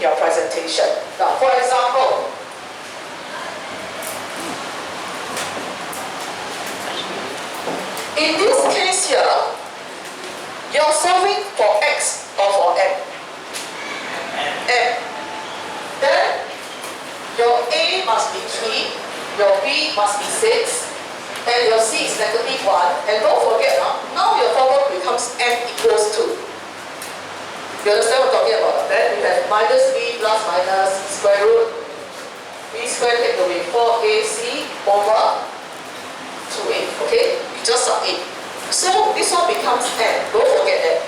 in your presentation. Now, for example, in this case here, you're solving for x or for m. M. Then your a must be 3, your b must be 6, and your c is negative 1. And don't forget, now your problem becomes m equals 2. You understand what I'm talking about? Then we have minus b plus minus square root b squared take away 4ac over 2a. Okay? You just sub it. So this one becomes n. Don't forget that.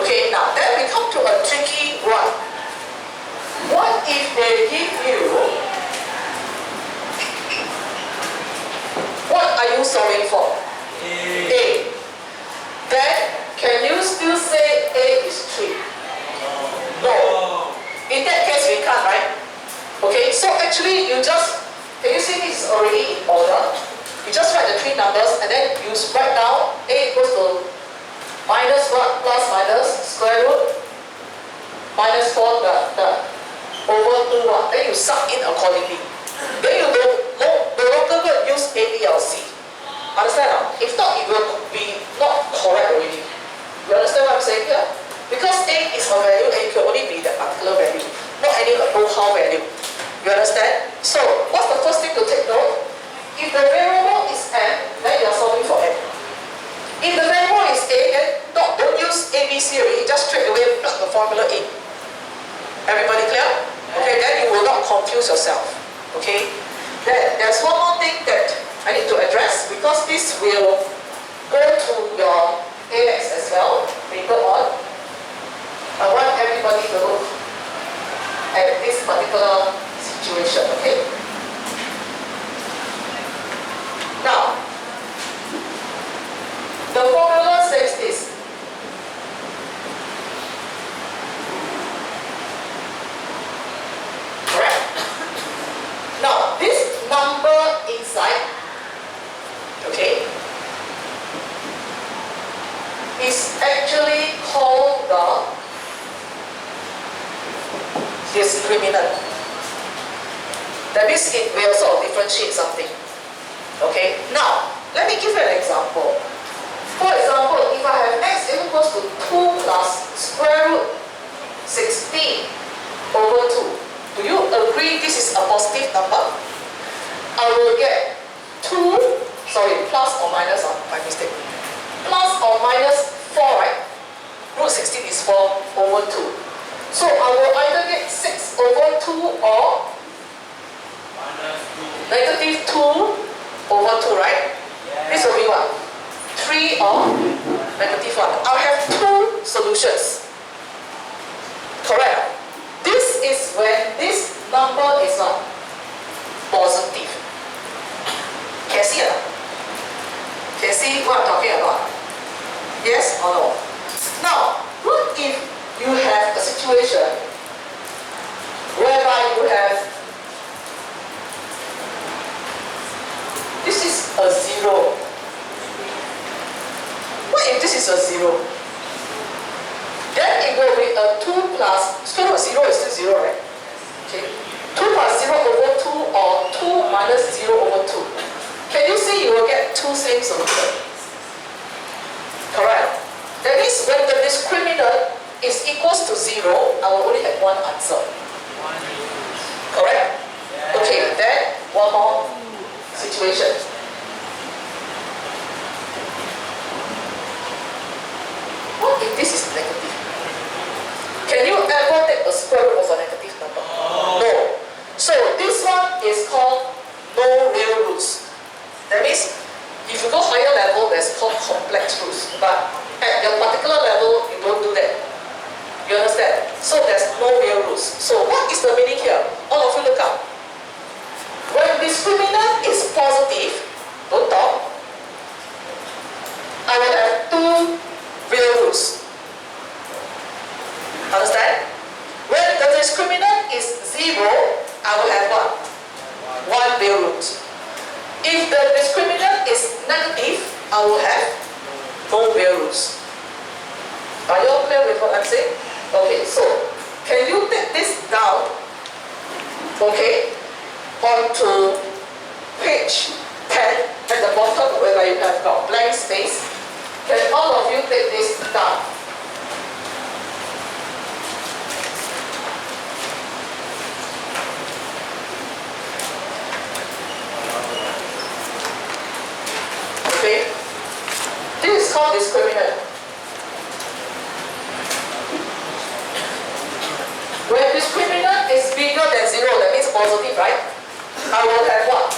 Okay, now then we come to a tricky one. What if they give you, what are you solving for? A. Then can you still say A is 3? No. In that case we can't, right? Okay, so actually you just, can you see this is already in order? You just write the 3 numbers and then you write down A equals to minus what? Plus minus square root minus 4 over 2 1. Then you sub in accordingly. Then you no longer use ABLC. Understand now? If not, it will be not correct already. You understand what I'm saying here? Because A is a value and it can only be that particular value, not any know-how value. You understand? So, what's the first thing to take note? If the variable is m, then you are solving for m. If the variable is a, then don't use ABC already, just straight away plug the formula in. Everybody clear? Okay, then you will not confuse yourself. Okay? Then there's one more thing that I need to address, because this will go to your AX as well later on. I want everybody to look at this particular situation, okay? Now, the formula says this. Correct? Now, this number inside, okay, is actually called the discriminant. That means it will sort of differentiate something. Okay, now let me give you an example. For example, if I have x equals to 2 plus square root 16 over 2, do you agree this is a positive number? I will get 2, plus or minus, my mistake. Plus or minus 4, right? Root 16 is 4 over 2. So I will either get 6 over 2 or negative 2 over 2, right? Yeah. This will be what? 3 or negative 1. I'll have 2 solutions. Correct? This is when this number is not positive. Can you see it? Can you see what I'm talking about? Yes or no? Now, what if you have a situation whereby you have, this is a 0. What if this is a 0? Then it will be a 2 plus, square root of 0 is still 0, right? Okay. 2 plus 0 over 2 or 2 minus 0 over 2. Can you see you will get 2 same solutions? Correct. That means when the discriminant is equals to 0, I will only have one answer. Correct? Okay, then one more situation. What if this is negative? Can you ever take a square root of a negative number? No. So this one is called no real roots. That means if you go higher level, there's called complex roots. But at your particular level, you don't do that. You understand? So there's no real roots. So what is the meaning here? All of you look up. When discriminant is positive, don't talk, I will have 2 real roots. Understand? When the discriminant is 0, I will have what? 1 real root. If the discriminant is negative, I will have no real roots. Are you all clear with what I'm saying? Okay, so can you take this down, okay, onto page 10 at the bottom where you have got blank space. Can all of you take this down? Okay? This is called discriminant. When discriminant is bigger than 0, that means positive, right? I will have what?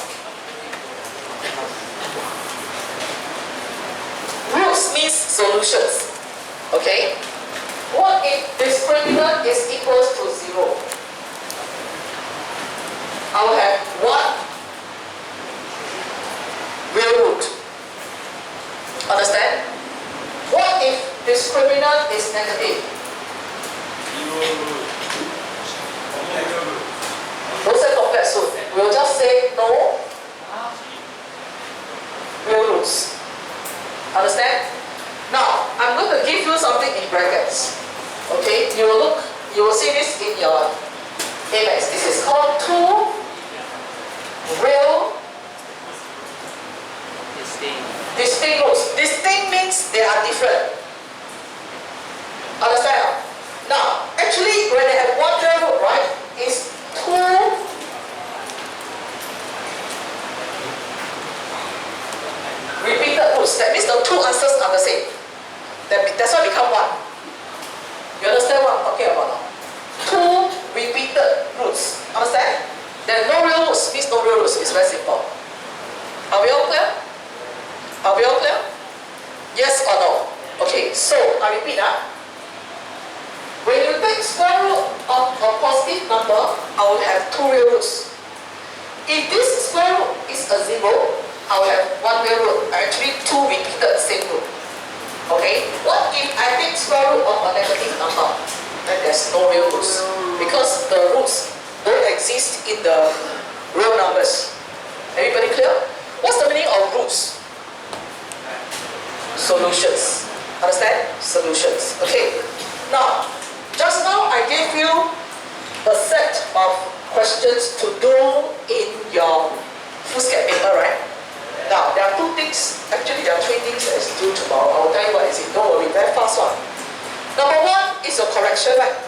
Roots means solutions. Okay? What if discriminant is equals to 0? I will have 1 real root. Understand? What if discriminant is negative? Don't say complex root. We'll just say no real roots. Understand? Now, I'm going to give you something in brackets. Okay? You will see this in your AMAX. This is called 2 real distinct roots. Distinct means they are different. Understand? Now, actually, when they have 1 real root, right, it's 2 repeated roots. That means the 2 answers are the same. That's why become 1. You understand what I'm talking about now? 2 repeated roots. Understand? Then no real roots means no real roots. It's very simple. Are we all clear? Are we all clear? Yes or no? Okay, so I repeat. When you take square root of a positive number, I will have 2 real roots. If this square root is a 0, I will have 1 real root. Actually, 2 repeated same root. Okay? What if I take square root of a negative number? Then there's no real roots. Because the roots don't exist in the real numbers. Everybody clear? What's the meaning of roots? Solutions. Understand? Solutions. Okay. Now, just now I gave you a set of questions to do in your foolscap paper, right? Now, there are 2 things, actually there are 3 things that is due tomorrow. I will tell you what is it. Don't worry, very fast one. Number 1 is your correction, right?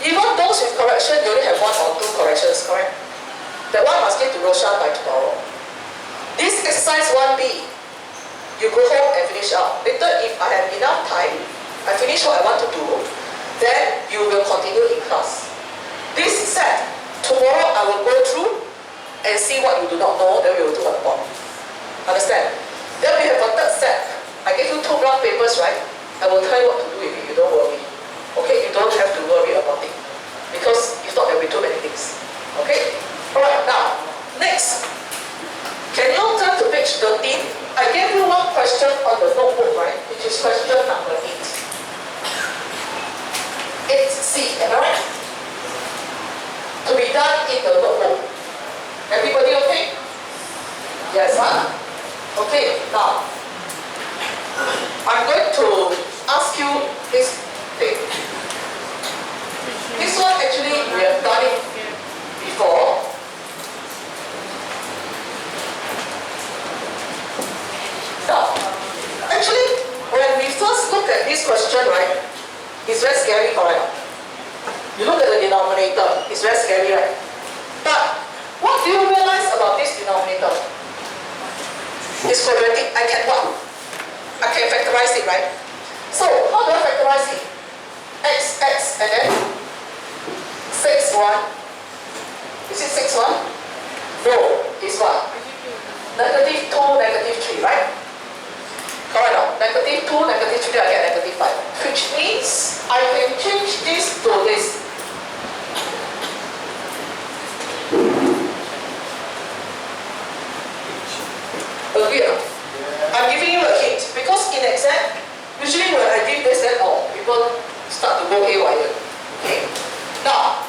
Even those with correction, you only have 1 or 2 corrections, correct? That one must get to Roshan by tomorrow. This exercise 1B, you go home and finish up. Later, if I have enough time, I finish what I want to do, then you will continue in class. This set, tomorrow I will go through and see what you do not know, then we will do a report. Understand? Then we have a third set. I gave you 2 blank papers, right? I will tell you what to do with it, you don't worry. Okay, you don't have to worry about it. Because if not, there will be too many things. Okay? Alright, now, next. Can you turn to page 13? I gave you 1 question on the notebook, right? Which is question number 8. 8C, am I right? To be done in the notebook. Everybody okay? Yes, huh? Okay, now, I'm going to ask you this thing. This one actually, we have done it before. Now, actually, when we first look at this question, right, it's very scary, correct? You look at the denominator, it's very scary, right? But what do you realize about this denominator? It's quadratic. I can what? I can factorize it, right? So, how do I factorize it? X, and then 6, 1. Is it 6, 1? No, it's what? Negative 2, negative 3, right? Correct now. Negative 2, negative 3, I get negative 5. Which means I can change this to this. Agree? I'm giving you a hint. Because in exam, usually when I give this, then people start to go haywire. Okay? Now,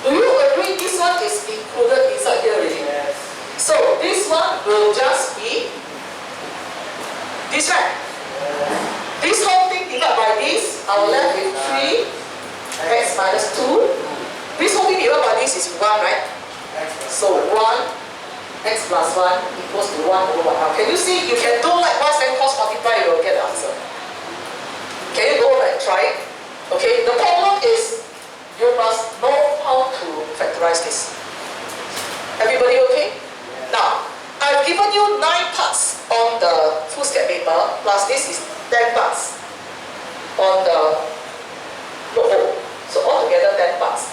do you agree this one is included inside here already? Yes. So this one will just be this one. This whole thing divided by this, I will left with 3x minus 2 x plus 1 equals to 1 over 1 half. Can you see? You can do likewise and cross multiply, you will get the answer. Can you go over and try it? Okay, the problem is you must know how to factorize this. Everybody okay? Now, I've given you 9 parts on the foolscap paper, plus this is 10 parts on the notebook. So altogether 10 parts.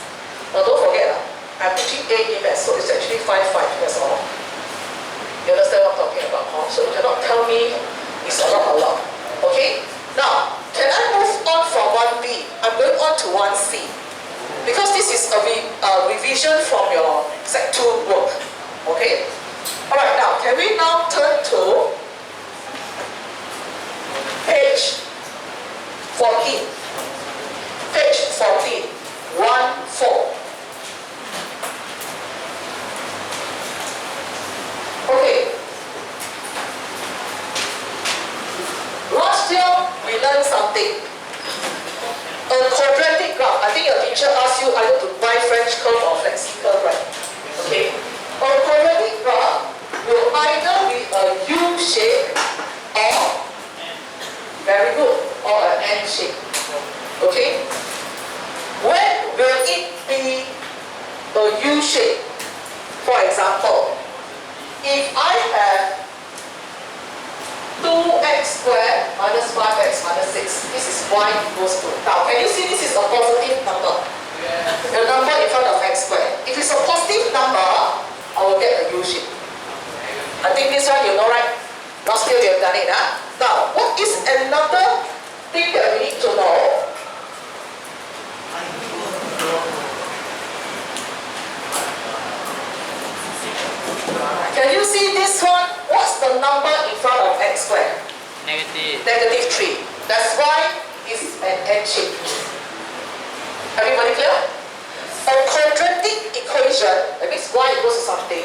Now don't forget, I'm teaching A EMS, so it's actually 5, that's all. You understand what I'm talking about? Huh? So you cannot tell me it's a lot. Okay? Now, can I move on from 1B? I'm going on to 1C. Because this is a revision from your Sec 2 work. Okay? Alright, now, can we now turn to page 14. Page 14. 1-4. Okay. Last year, we learned something. A quadratic graph. I think your teacher asked you either to buy French curve or flexi curve, right? Okay. A quadratic graph will either be a U shape or, very good, or an N shape. Okay. When will it be a U shape? For example, if I have 2x squared minus 5x minus 6, this is y equals to. Now, can you see this is a positive number? Yeah. The number in front of x squared. If it's a positive number, I will get a U shape. I think this one you know, right? Last year we have done it. Huh? Now, what is another thing that we need to know? Can you see this one? What's the number in front of x squared? Negative. Negative 3. That's why it's an N shape. Everybody clear? A quadratic equation, that means y equals to something,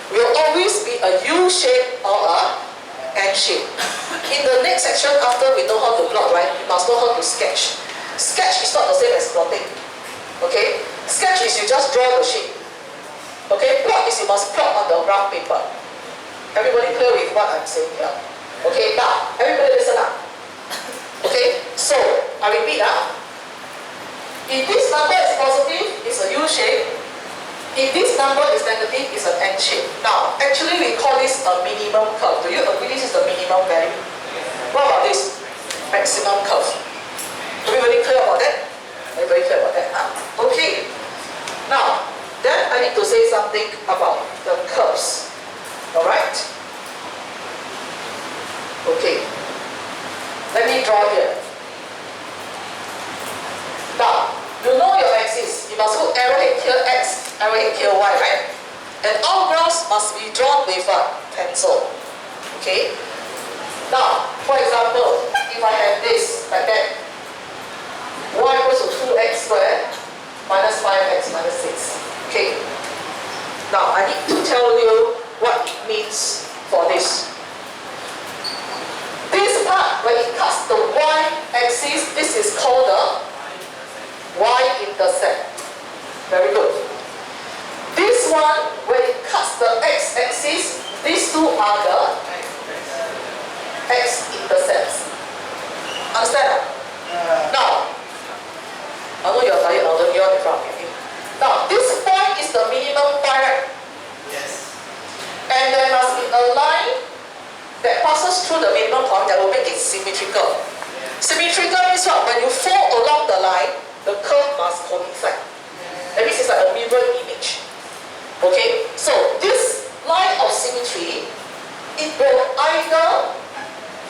will always be a U shape or a N shape. In the next section, after we know how to plot, right, we must know how to sketch. Sketch is not the same as plotting. Okay? Sketch is you just draw the shape. Okay, plot is you must plot on the graph paper. Everybody clear with what I'm saying here? Okay, now, everybody listen up. Okay, so, I repeat. If this number is positive, it's a U shape. If this number is negative, it's an N shape. Now, actually we call this a minimum curve. Do you agree this is the minimum value? What about this? Maximum curve. Everybody clear about that? Everybody clear about that? Okay. Now, then I need to say something about the curves. Alright? Okay. Let me draw here. Now, you know your axis. You must put arrowhead here X, arrowhead here Y, right? And all graphs must be drawn with a pencil. Okay? Now, for example, if I have this like that, Y equals to 2x squared minus 5x minus 6. Okay. Now I need to tell you what it means for this. This part, when it cuts the y-axis, this is called the y-intercept. Very good. This one, when it cuts the x-axis, these two are the x-intercepts. Understand? Now, I know you're tired now, don't yawn in front of me. Now, this point is the minimum point, right? Yes. And there must be a line that passes through the minimum point that will make it symmetrical. Yes. Symmetrical means what? When you fall along the line, the curve must coincide. That means it's like a mirror image. Okay? So, this line of symmetry, it will either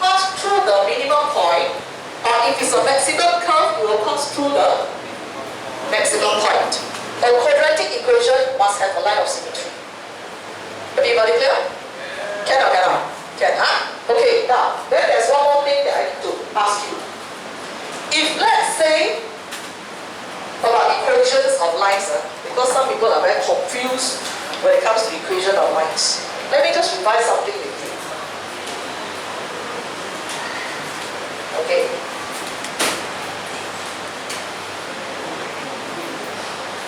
pass through the minimum point, or if it's a maximum curve, it will pass through the maximum point. A quadratic equation must have a line of symmetry. Everybody clear? Can or cannot? Can, huh? Okay, now, then there's one more thing that I need to ask you. If let's say, about equations of lines, because some people are very confused when it comes to equation of lines. Let me just revise something with you. Okay.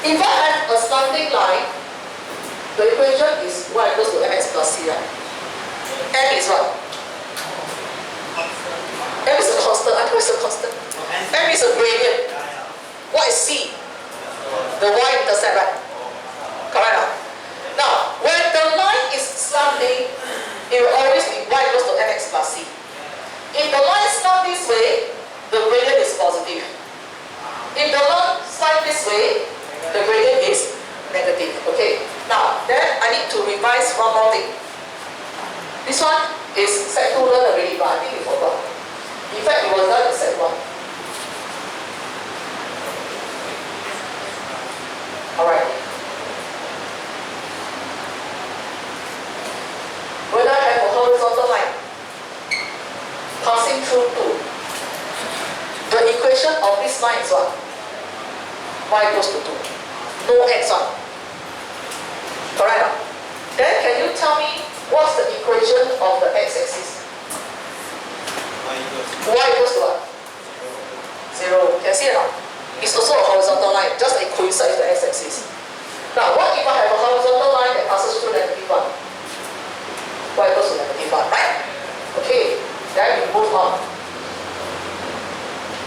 If I have a slanting line, the equation is y equals to mx plus c, right? M is what? M is a constant. I know it's a constant. M is a gradient. What is c? The y-intercept, right? Correct now? Now, when the line is slanting, it will always be y equals to mx plus c. If the line slants this way, the gradient is positive. If the line slants this way, the gradient is negative. Okay? Now, then I need to revise one more thing. This one is set 2 learned already, but I think you forgot. In fact, it was done in set 1. Alright. When I have a horizontal line passing through 2, the equation of this line is what? Y equals to 2. No x one. Correct? Then can you tell me what's the equation of the x-axis? Y equals to what? 0. Can you see it now? It's also a horizontal line, just it coincides with the x-axis. Now, what if I have a horizontal line that passes through negative 1? Y equals to negative 1, right? Okay, then we move on.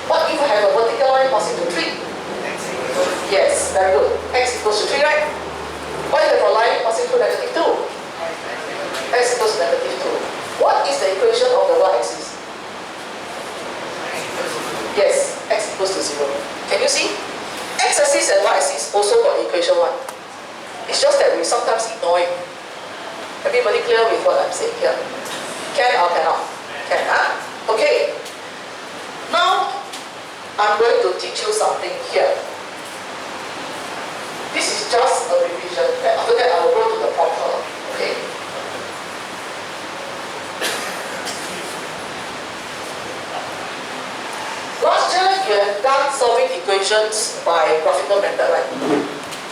What if I have a vertical line passing through 3? Yes, very good. X equals to 3, right? What if I have a line passing through negative 2? X equals to negative 2. What is the equation of the y-axis? Yes, x equals to 0. Can you see? X-axis and y-axis also got equation 1. It's just that we sometimes ignore it. Everybody clear with what I'm saying here? Can or cannot? Can, huh? Okay. Now, I'm going to teach you something here. This is just a revision. And after that, I will go to the proper. Okay? Last year, you have done solving equations by graphical method, right?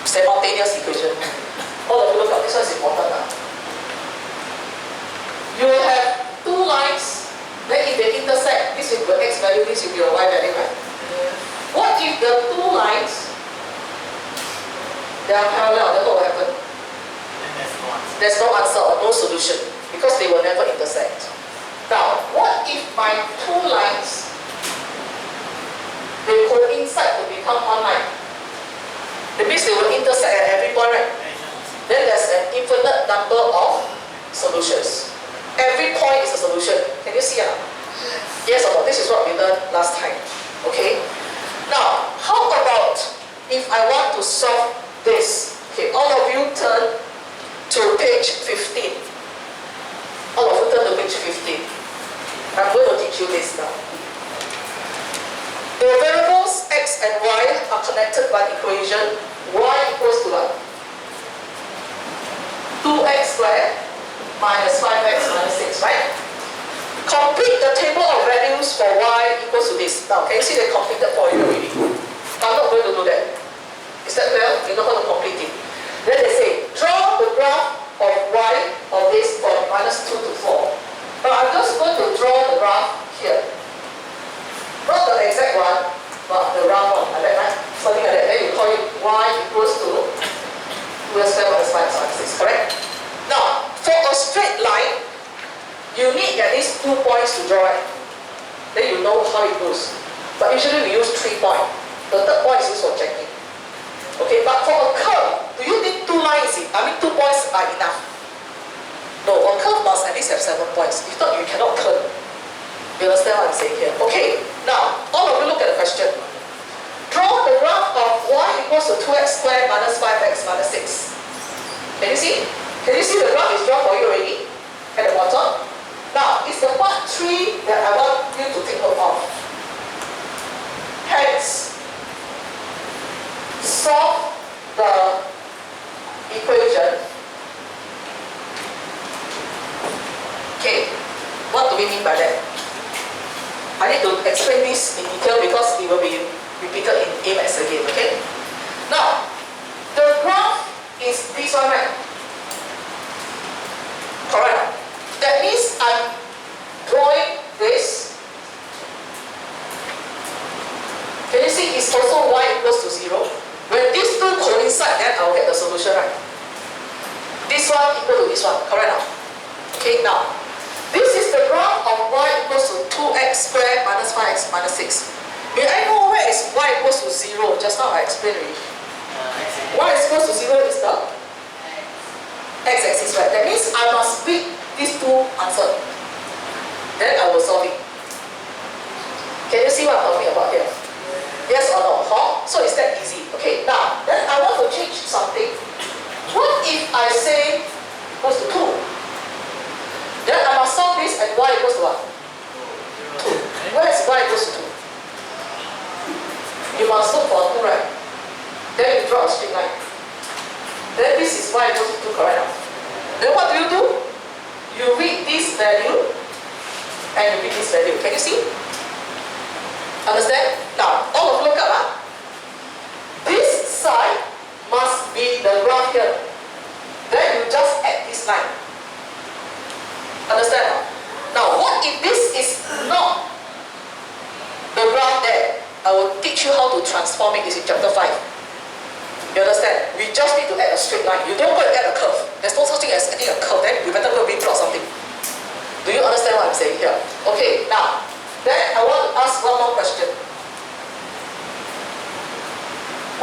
Simultaneous equation. All of you look up, this one is important now. You will have 2 lines, then if they intersect, this will be your x value, this will be your y value, right? What if the 2 lines, they are parallel, then what will happen? There's no answer or no solution, because they will never intersect. Now, what if my 2 lines, they coincide to become 1 line? That means they will intersect at every point, right? Then there's an infinite number of solutions. Every point is a solution. Can you see it? Yes or no? This is what we learned last time. Okay? Now, how about if I want to solve this? Okay, all of you turn to page 15. All of you turn to page 15. I'm going to teach you this now. The variables x and y are connected by the equation y equals to what? 2x squared minus 5x minus 6, right? Complete the table of values for y equals to this. Now, can you see they completed for you already? I'm not going to do that. Is that clear? You know how to complete it. Then they say, draw the graph of y of this from minus 2 to 4. Now, I'm just going to draw the graph here. Not the exact one, but the round one, like that, right? Something like that. Then you call it y equals to 2x squared minus 5x minus 6, correct? Now, for a straight line, you need at least 2 points to draw it. Then you know how it goes. But usually we use 3 points. The third point is used for checking. Okay, but for a curve, do you need 2 lines? I mean 2 points are enough. No, a curve must at least have 7 points. If not, you cannot curve. You understand what I'm saying here? Okay, now, all of you look at the question. Draw the graph of y equals to 2x squared minus 5x minus 6. Can you see? Can you see the graph is drawn for you already? At the bottom? Now, it's the part 3 that I want you to take note of. Hence, solve the equation. Okay, what do we mean by that? I need to explain this in detail because it will be repeated in A-Maths again, okay? Now, the graph is this one, right? Correct. That means I'm drawing this. Can you see it's also y equals to 0? When these two coincide, then I'll get the solution, right? this one equal to this one, correct now? Okay, now, this is the graph of y equals to 2x squared minus 5x minus 6. May I know where is y equals to 0? Just now I explained already. Y is equals to 0 is the x-axis, right? That means I must pick these two answers. Then I will solve it. Can you see what I'm talking about here? Yes or no? Huh? So it's that easy. Okay, now, then I want to change something. What if I say equals to 2? Then I must solve this and y equals to what? 2. Where is y equals to 2? You must look for 2, right? Then you draw a straight line. Then this is y equals to 2, correct? Then what do? You read this value and you read this value. Can you see? Understand? Now, all of you look up. Huh? This side must be the graph here. Then you just add this line. Understand? Now, what if this is not the graph there? I will teach you how to transform it. This in chapter 5. You understand? We just need to add a straight line. You don't go and add a curve. There's no such thing as adding a curve. Then you better go replot something. Do you understand what I'm saying here? Okay, now, then I want to ask one more question.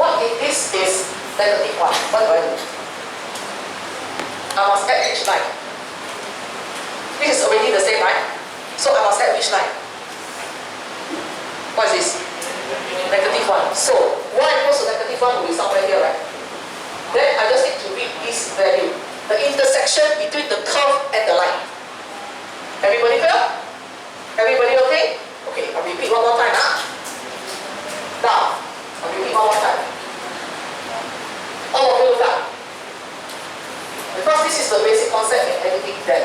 What if this is negative 1? What do I do? I must add each line. This is already the same line. So I must add which line? What is this? Negative 1. So y equals to negative 1 will be somewhere here, right? Then I just need to read this value. The intersection between the curve and the line. Everybody clear? Everybody okay? Okay, I'll repeat one more time. Now, I'll repeat one more time. All of you look up. Because this is the basic concept in everything then.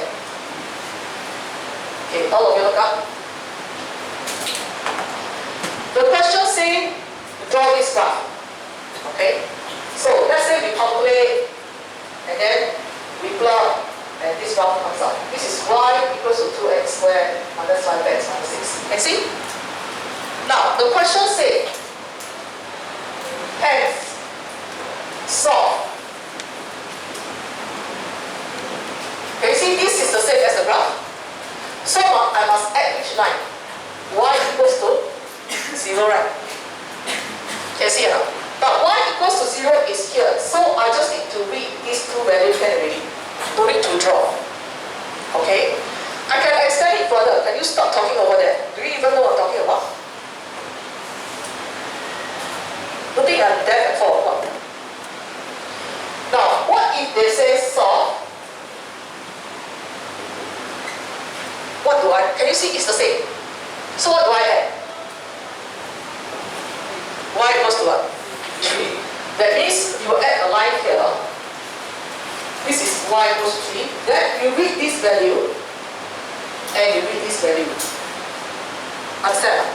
Okay, all of you look up. The question says, draw this graph. Okay? So, let's say we calculate, and then we plot, and this graph comes out. This is y equals to 2x squared minus 5x minus 6. Can you see? Now, the question says, hence, solve. Can you see this is the same as the graph? So I must add each line. Y equals to 0, right? Can you see it now? But y equals to 0 is here. So I just need to read these two values here already. Don't need to draw. Okay? I can extend it further. Can you stop talking over there? Do you even know what I'm talking about? Don't think I'm deaf at 4 o'clock. Now, what if they say solve? What do I, can you see it's the same? So what do I add? Y equals to what? 3. That means you add a line here. This is y equals to 3. Then you read this value and you read this value. Understand?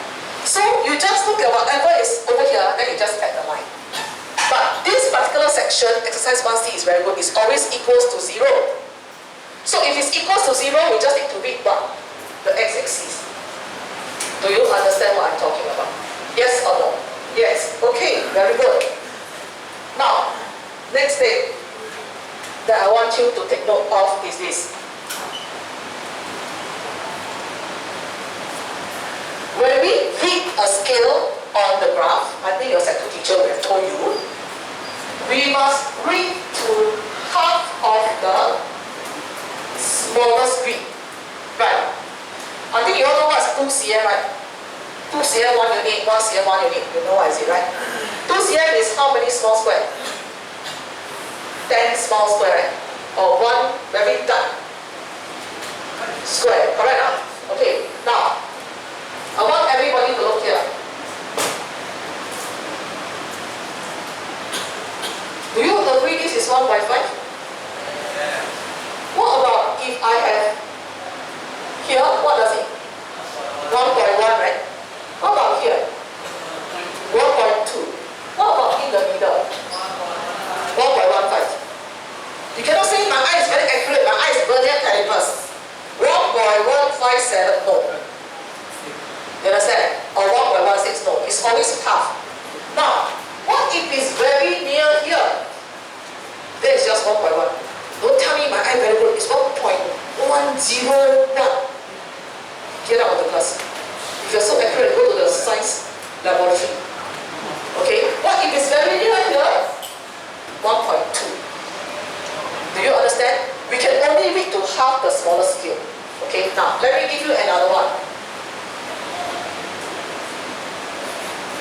So you just look at whatever is over here, then you just add the line. But this particular section, exercise 1C is very good. It's always equals to 0. So if it's equals to 0, we just need to read what? The x-axis. Do you understand what I'm talking about? Yes or no? Yes. Okay, very good. Now, next thing that I want you to take note of is this. When we read a scale on the graph, I think your second teacher will have told you, we must read to half of the smallest grid. Right? I think you all know what's 2 cm, right? 2 cm 1 unit, 1 cm 1 unit. You know what is it, right? 2 cm is how many small square? 10 small square, right? Or 1 very dark square. Correct? Huh? Okay. Now, I want everybody to look here. Do you agree this is 1 by 5? Yeah. What about if I have here, what does it? 1.1, right? What about here? 1.2. What about in the middle? 1.15. You cannot say my eye is very accurate, my eye is vernier calipers. 1.157, no. You understand? Or 1.16, no. It's always half. Now, what if it's very near here? Then it's just 1.1. Don't tell me laboratory. Okay, what if it's very near here? 1.2. Do you understand? We can only read to half the smaller scale. Okay, now let me give you another one.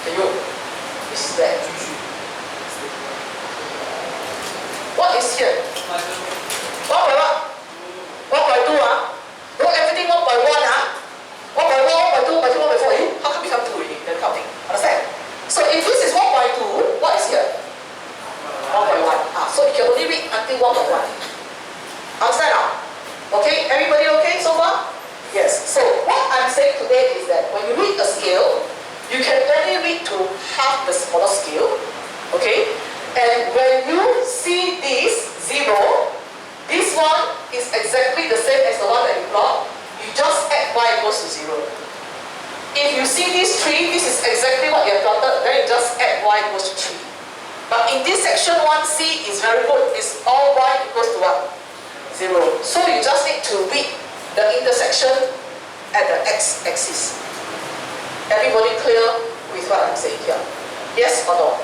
This is that. What is here? 1.1. 1.2 Not everything 1.1 1.1, 1.2, 1.3, 1.4. How come become 2 already? Then counting. Understand? So if this is 1.2, what is here? 1.1. So you can only read until 1.1. Understand now? Okay, everybody okay so far? Yes. So what I'm saying today is that when you read a scale, you can only read to half the smaller scale. Okay? And when you see this 0, this one is exactly the same as the one that you plot. You just add y equals to 0. If you see this 3, this is exactly what you have plotted, then you just add y equals to 3. But in this section 1c is very good. It's all y equals to what? 0. So you just need to read the intersection at the x-axis. Everybody clear with what I'm saying here? Yes or no?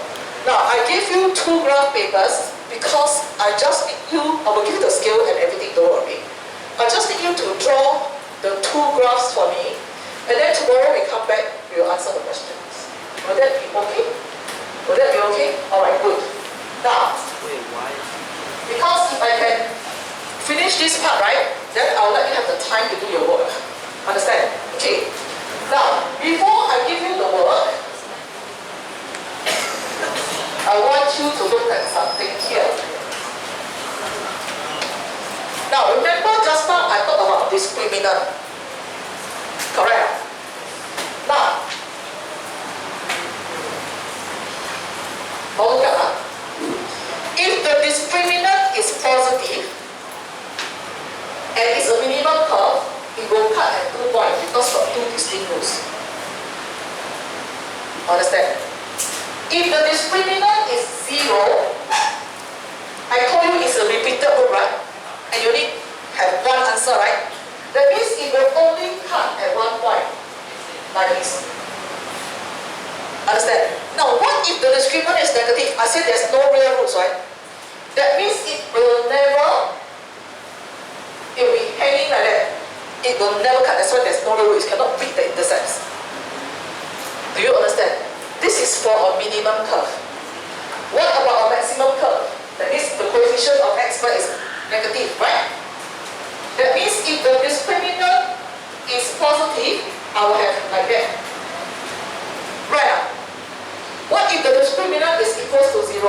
Now, I give you 2 graph papers because I just need you, I will give you the scale and everything, don't worry. I just need you to draw the 2 graphs for me, and then tomorrow we come back, we will answer the questions. Will that be okay? Will that be okay? Alright, good. Now, because if I can finish this part, right, then I'll let you have the time to do your work. Understand? Okay. Now, before I give you the work, I want you to look at something here. Now, remember just now I talked about discriminant. Correct? Now, look at if the discriminant is positive and it's a minimum curve, it will cut at 2 points because of 2 distinct rules. Understand? If the discriminant is 0, I told you it's a repeated rule, right? And you only have one answer, right? That means it will only cut at 1 point, like this. Understand? Now, what if the discriminant is negative? I said there's no real roots, right? That means it will never, it will be hanging like that. It will never cut. That's why there's no real roots. You cannot read the intercepts. Do you understand? This is for a minimum curve. What about a maximum curve? That means the coefficient of x bar is negative, right? That means if the discriminant is positive, I will have like that. Right? What if the discriminant is equals to 0?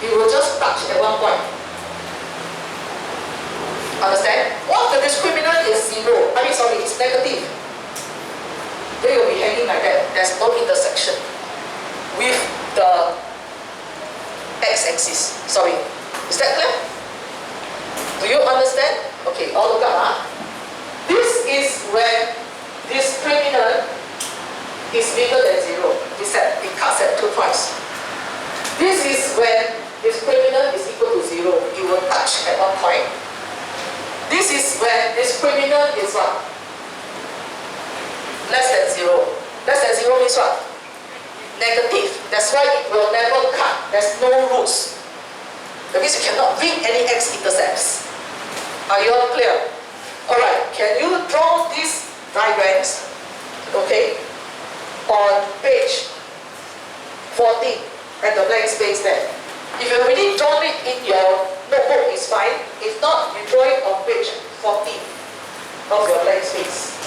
It will just touch at 1 point. Understand? What if the discriminant is 0? It's negative. They will be hanging like that. There's no intersection with the x-axis. Sorry. Is that clear? Do you understand? Okay, all look up. This is when discriminant is bigger than 0. It cuts at 2 points. This is when discriminant is equal to 0. It will touch at 1 point. This is when discriminant is what? Less than 0. Less than 0 means what? Negative. That's why it will never cut. There's no roots. That means you cannot read any x-intercepts. Are you all clear? Alright, can you draw these diagrams, okay, on page 14 at the blank space there? If you already drawn it in your notebook, it's fine. If not, you draw it on page 14 of your blank space.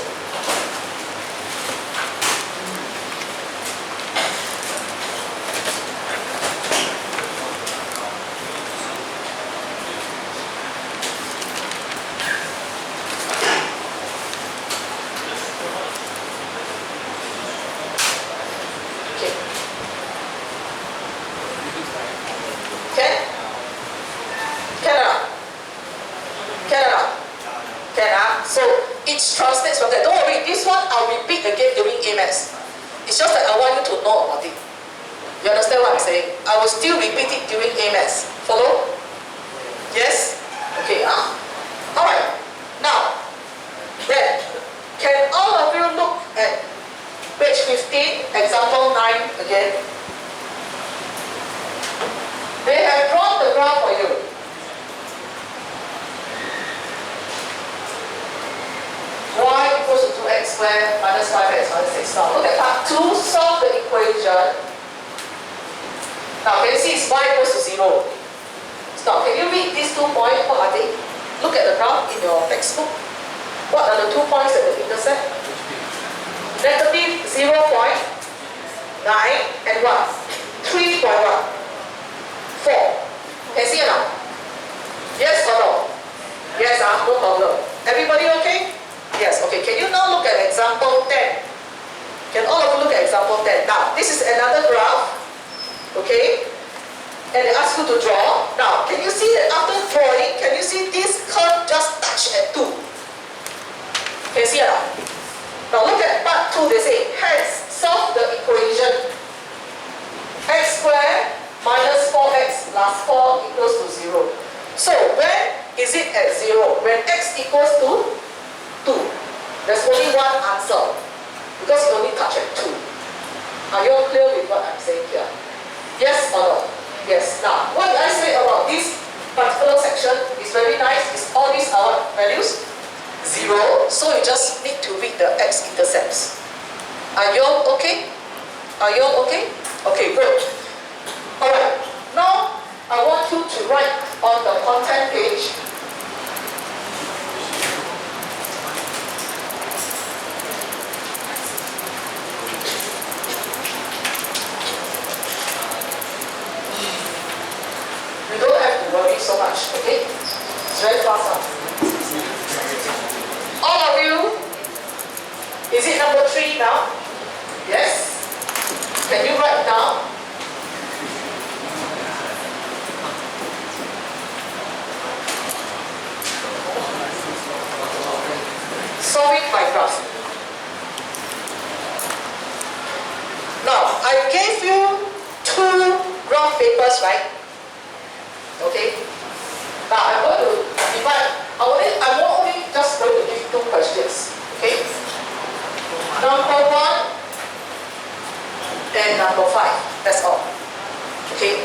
It translates from that. Don't worry, this one I'll repeat again during AMAS. It's just that I want you to know about it. You understand what I'm saying? I will still repeat it during AMAS. Follow? Yes? Okay, Alright. Now, then, can all of you look at page page 15, example 9 again. They have drawn the graph for you. Y equals to 2x squared minus 5x minus 6. Now look at part 2, solve the equation. Now can you see it's y equals to 0. Now can you read these 2 points? What are they? Look at the graph in your textbook. What are the 2 points that they intersect? Negative 0.9 and what? 3.1. 4. Can you see it now? Yes or no? Yes, no problem. Everybody okay? Yes, okay. Can you now look at example 10? Can all of you look at example 10? Now, this is another graph. Okay? And they ask you to draw. Now, can you see that after drawing, can you see this curve just touch at 2? Can you see it now? Now look at part 2, they say, hence, solve the equation x squared minus 4x plus 4 equals to 0. So, when is it at 0? When x equals to 2. There's only one answer, because it only touch at 2. Are you all clear with what I'm saying here? Yes or no? Yes. Now, what did I say about this particular section is very nice. Is all these are what values? 0. So you just need to read the x-intercepts. Are you all okay? Are you all okay? Okay, good. Alright. Now, I want you to write on the content page. You don't have to worry so much, okay? It's very fast. All of you, is it number 3 now? Yes? Can you write down? Solving by graph. Now, I gave you 2 graph papers, right? Okay? Now, I'm going to divide. I'm only just going to give 2 questions. Okay? Number 1 and number 5. That's all. Okay?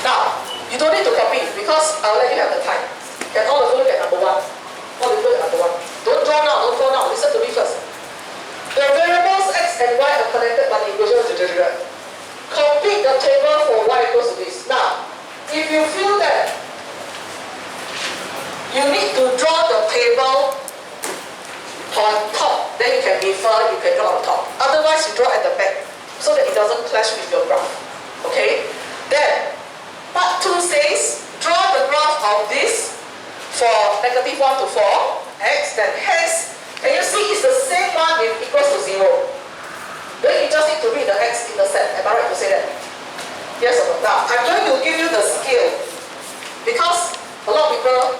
Now, you don't need to copy because I'll let you have the time. Can all of you look at number 1? All of you look at number 1. Don't draw now, don't draw now. Listen to me first. The variables x and y are connected by the equation. Complete the table for y equals to this. Now, if you feel that you need to draw the table on top, then you can refer, you can draw on top. Otherwise, you draw at the back so that it doesn't clash with your graph. Okay? Then, part 2 says, draw the graph of this for negative 1 to 4. X, then hence, can you see it's the same one with equals to 0? Then you just need to read the x-intercept. Am I right to say that? Yes or no? Now, I'm going to give you the scale. Because a lot of people,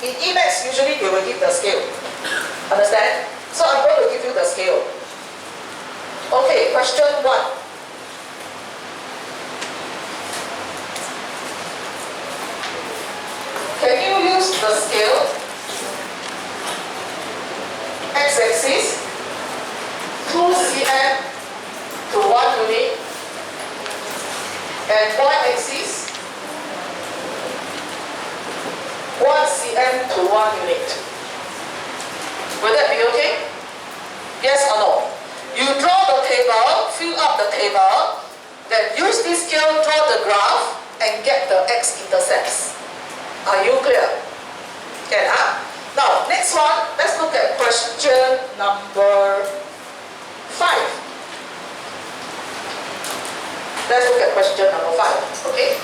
in Emacs, usually they will give the scale. Understand? So I'm going to give you the scale. Okay, question 1. Can you use the scale? X-axis 2 cm to 1 unit and y-axis 1 cm to 1 unit. Will that be okay? Yes or no? You draw the table, fill up the table, then use this scale, draw the graph and get the x-intercepts. Are you clear? Can, huh? Now, next one, let's look at question number 5. Let's look at question number 5, okay?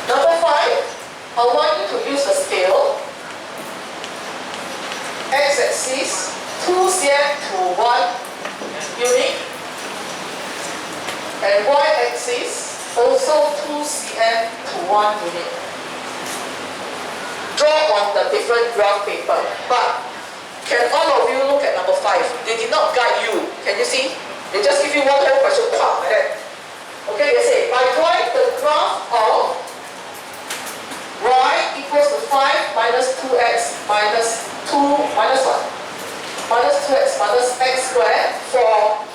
Number 5, I want you to use the scale. X-axis, 2 cm to 1 unit. And y-axis, also 2 cm to 1 unit. Draw on the different graph paper. But can all of you look at number 5? They did not guide you. Can you see? They just give you one whole question, like that. Okay, they say by drawing the graph of y equals to 5 minus 2x minus 2 minus what? Minus 2x minus x squared for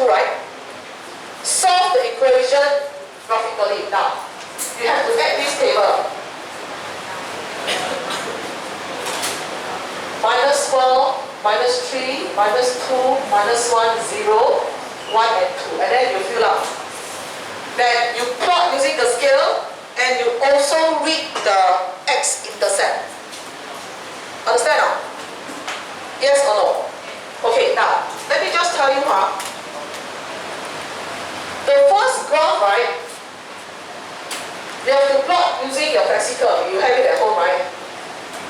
2, right? Solve the equation graphically. Now, you have to add this table. -4, -3, -2, -1, 0, 1 and 2. And then you fill up. Then you plot using the scale and you also read the x-intercept. Understand now? Yes or no? Okay, now, let me just tell you the first graph, right? You have to plot using your Graphical. You have it at home, right?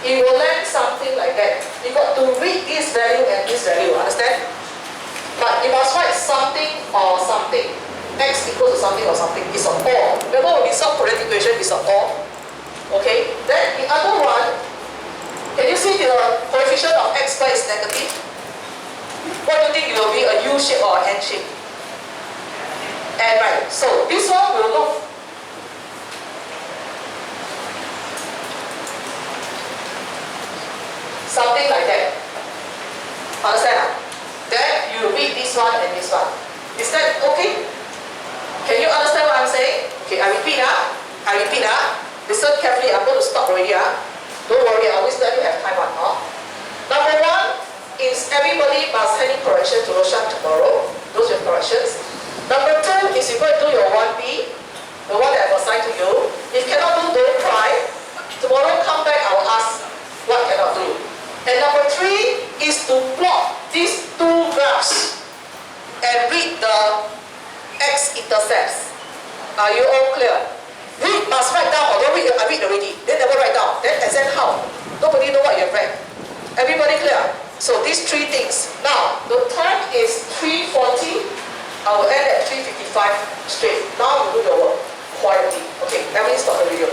It will land something like that. You got to read this value and this value, understand? But you must write something or something. X equals to something or something. It's an or. Remember when we solve quadratic equation, it's an or. Okay? Then the other one, can you see the coefficient of x squared is negative? What do you think it will be? A U shape or an N shape? And right, so this one will look something like that. Understand? Then you read this one and this one. Is that okay? Can you understand what I'm saying? Okay, I repeat. Listen carefully. I'm going to stop already. Don't worry, I always let you have time on. Number 1 is everybody must hand in correction to Roshan tomorrow. Those with corrections. Number 2 is you're going to do your 1B, the one that I've assigned to you. If cannot do, don't cry. Tomorrow come back, I will ask what cannot do. And number 3 is to plot these 2 graphs and read the x-intercepts. Are you all clear? Read, must write down, or don't read, I read already. Then never write down. Then exam how? Nobody know what you have read. Everybody clear? So these 3 things. Now, the time is 3:40. I will end at 3:55 straight. Now you do your work quietly. Okay, let me stop the video.